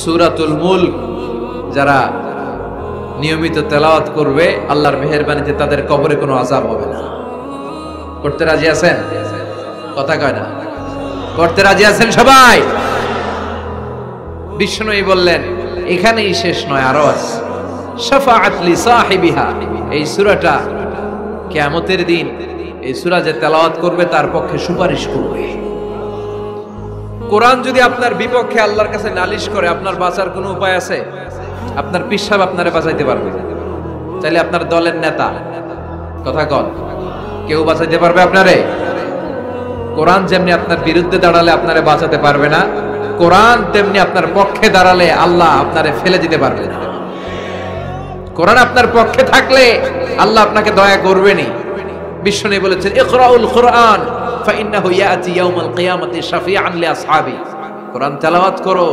সূরাতুল মুলক যারা নিয়মিত তেলাওয়াত করবে আল্লাহর মেহেরবানিতে তাদের কবরে কোনো আযাব হবে না। করতে রাজি আছেন? কথা কয় না, করতে রাজি আছেন সবাই? বিষ্ণুই বললেন এখানেই শেষ নয়, আরো আছে। শাফাআত লি সাহিবিহা, এই সূরাটা কিয়ামতের দিন এই সূরা যে তেলাওয়াত করবে তার পক্ষে সুপারিশ করবে। কোরআন যদি আপনার বিপক্ষে আল্লাহর কাছে নালিশ করে, আপনার বাঁচার কোনো উপায় আছে? আপনার পীর সাহেব আপনারে বাঁচাইতে পারবে? তাহলে আপনার দলের নেতা, কথা কন, কেউ বাঁচাইতে পারবে আপনারে? কোরআন যেমনি আপনার বিরুদ্ধে দাঁড়ালে আপনারে বাঁচাতে পারবে না, কোরআন তেমনি আপনার পক্ষে দাঁড়ালে আল্লাহ আপনারে ফেলে দিতে পারবে না। কোরআন আপনার পক্ষে থাকলে আল্লাহ আপনাকে দয়া করবেনই। বিশ্বনবী বলেছেন ইকরাউল কুরআন ফাইন্নাহু ইয়াতি ইয়াউমাল কিয়ামাতি শাফিআন লিআসহাবি, কোরআন তেলাওয়াত করো,